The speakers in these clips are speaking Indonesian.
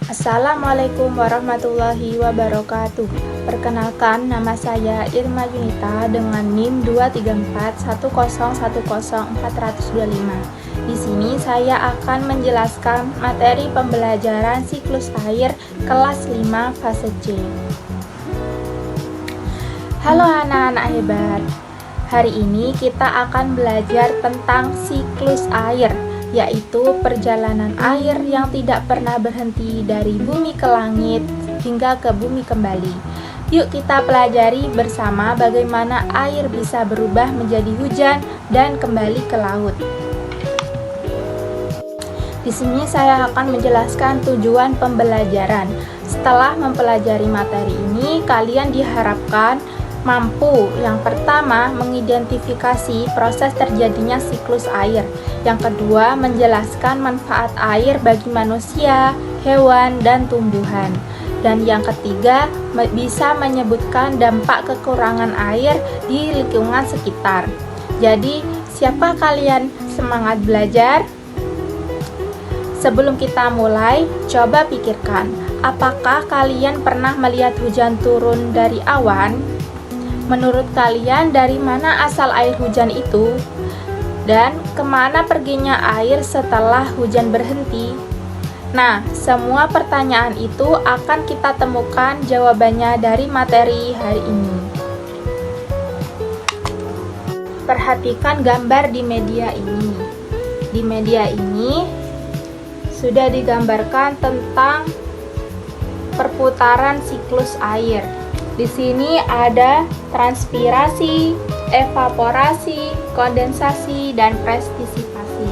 Assalamualaikum warahmatullahi wabarakatuh. Perkenalkan, nama saya Irma Yunita dengan NIM 23410104425. Di sini saya akan menjelaskan materi pembelajaran siklus air kelas 5 fase C. Halo anak-anak hebat. Hari ini kita akan belajar tentang siklus air, yaitu perjalanan air yang tidak pernah berhenti dari bumi ke langit hingga ke bumi kembali. Yuk kita pelajari bersama bagaimana air bisa berubah menjadi hujan dan kembali ke laut. Di sini saya akan menjelaskan tujuan pembelajaran. Setelah mempelajari materi ini, kalian diharapkan mampu yang pertama mengidentifikasi proses terjadinya siklus air, yang kedua menjelaskan manfaat air bagi manusia, hewan, dan tumbuhan, dan yang ketiga bisa menyebutkan dampak kekurangan air di lingkungan sekitar. Jadi, siapa kalian semangat belajar? Sebelum kita mulai, coba pikirkan, apakah kalian pernah melihat hujan turun dari awan? Menurut kalian, dari mana asal air hujan itu? Dan kemana perginya air setelah hujan berhenti? Nah, semua pertanyaan itu akan kita temukan jawabannya dari materi hari ini. Perhatikan gambar di media ini. Di media ini sudah digambarkan tentang perputaran siklus air. Di sini ada transpirasi, evaporasi, kondensasi, dan prestisipasi.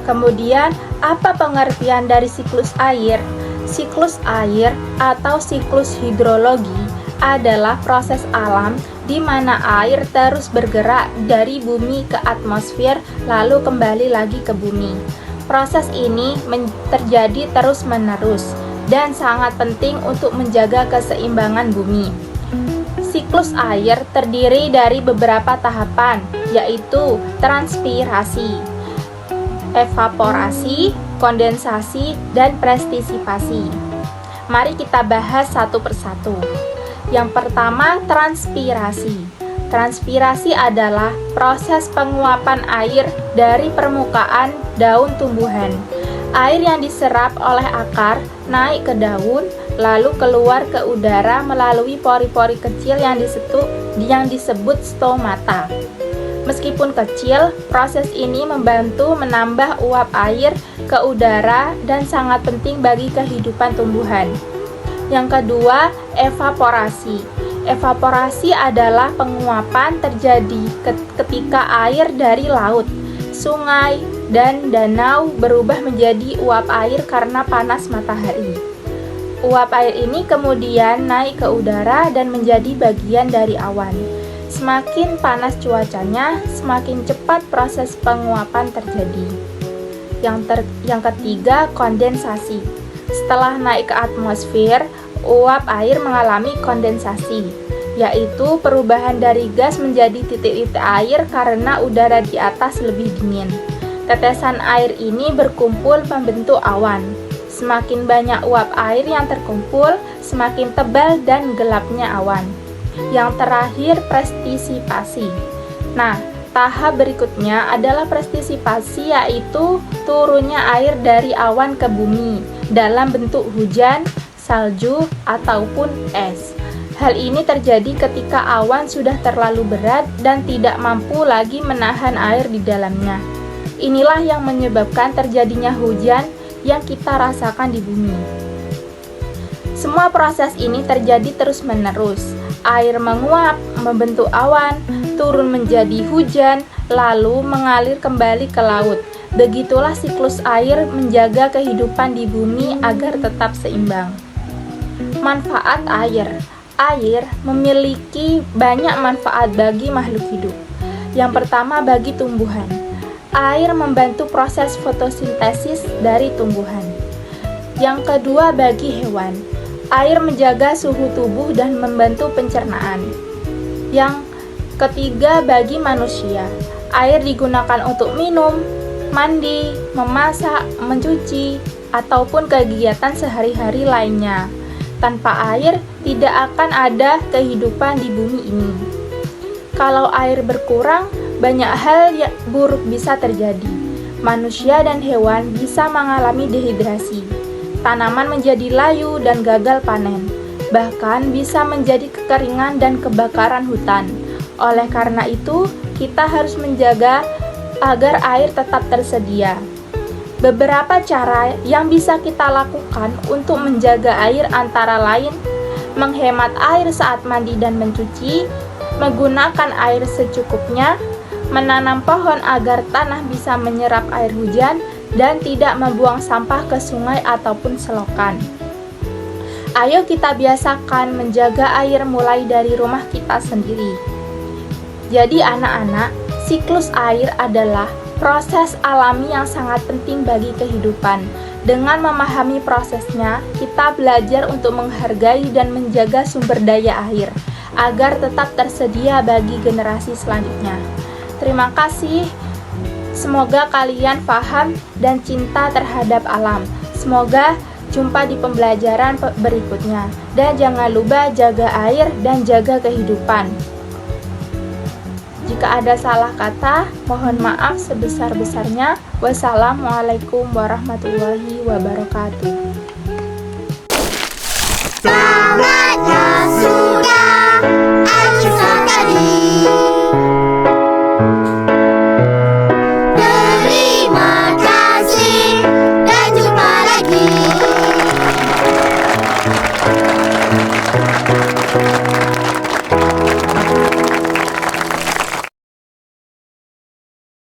Kemudian, apa pengertian dari siklus air? Siklus air atau siklus hidrologi adalah proses alam di mana air terus bergerak dari bumi ke atmosfer lalu kembali lagi ke bumi. Proses ini terjadi terus-menerus dan sangat penting untuk menjaga keseimbangan bumi. Siklus air terdiri dari beberapa tahapan, yaitu transpirasi, evaporasi, kondensasi, dan prestisipasi. Mari kita bahas satu persatu. Yang pertama, transpirasi. Transpirasi adalah proses penguapan air dari permukaan daun tumbuhan. Air yang diserap oleh akar naik ke daun, lalu keluar ke udara melalui pori-pori kecil yang disebut stomata. Meskipun kecil, proses ini membantu menambah uap air ke udara dan sangat penting bagi kehidupan tumbuhan. Yang kedua, evaporasi. Evaporasi adalah penguapan terjadi ketika air dari laut, sungai, dan danau berubah menjadi uap air karena panas matahari. Uap air ini kemudian naik ke udara dan menjadi bagian dari awan. Semakin panas cuacanya, semakin cepat proses penguapan terjadi. Yang ketiga, kondensasi. Setelah naik ke atmosfer, uap air mengalami kondensasi, yaitu perubahan dari gas menjadi titik-titik air karena udara di atas lebih dingin. Tetesan air ini berkumpul membentuk awan. Semakin banyak uap air yang terkumpul, semakin tebal dan gelapnya awan. Yang terakhir, prestisipasi. Nah, tahap berikutnya adalah prestisipasi, yaitu turunnya air dari awan ke bumi dalam bentuk hujan, salju, ataupun es. Hal ini terjadi ketika awan sudah terlalu berat dan tidak mampu lagi menahan air di dalamnya. Inilah yang menyebabkan terjadinya hujan yang kita rasakan di bumi. Semua proses ini terjadi terus-menerus. Air menguap, membentuk awan, turun menjadi hujan, lalu mengalir kembali ke laut. Begitulah siklus air menjaga kehidupan di bumi agar tetap seimbang. Manfaat air. Air memiliki banyak manfaat bagi makhluk hidup. Yang pertama, bagi tumbuhan. Air membantu proses fotosintesis dari tumbuhan. Yang kedua, bagi hewan. Air menjaga suhu tubuh dan membantu pencernaan. Yang ketiga, bagi manusia. Air digunakan untuk minum, mandi, memasak, mencuci, ataupun kegiatan sehari-hari lainnya. Tanpa air, tidak akan ada kehidupan di bumi ini. Kalau air berkurang, banyak hal yang buruk bisa terjadi. Manusia dan hewan bisa mengalami dehidrasi. Tanaman menjadi layu dan gagal panen. Bahkan bisa menjadi kekeringan dan kebakaran hutan. Oleh karena itu, kita harus menjaga agar air tetap tersedia. Beberapa cara yang bisa kita lakukan untuk menjaga air antara lain menghemat air saat mandi dan mencuci, menggunakan air secukupnya, menanam pohon agar tanah bisa menyerap air hujan, dan tidak membuang sampah ke sungai ataupun selokan. Ayo kita biasakan menjaga air mulai dari rumah kita sendiri. Jadi anak-anak, siklus air adalah proses alami yang sangat penting bagi kehidupan. Dengan memahami prosesnya, kita belajar untuk menghargai dan menjaga sumber daya air, agar tetap tersedia bagi generasi selanjutnya. Terima kasih. Semoga kalian paham dan cinta terhadap alam. Semoga jumpa di pembelajaran berikutnya. Dan jangan lupa jaga air dan jaga kehidupan. Jika ada salah kata, mohon maaf sebesar-besarnya. Wassalamualaikum warahmatullahi wabarakatuh.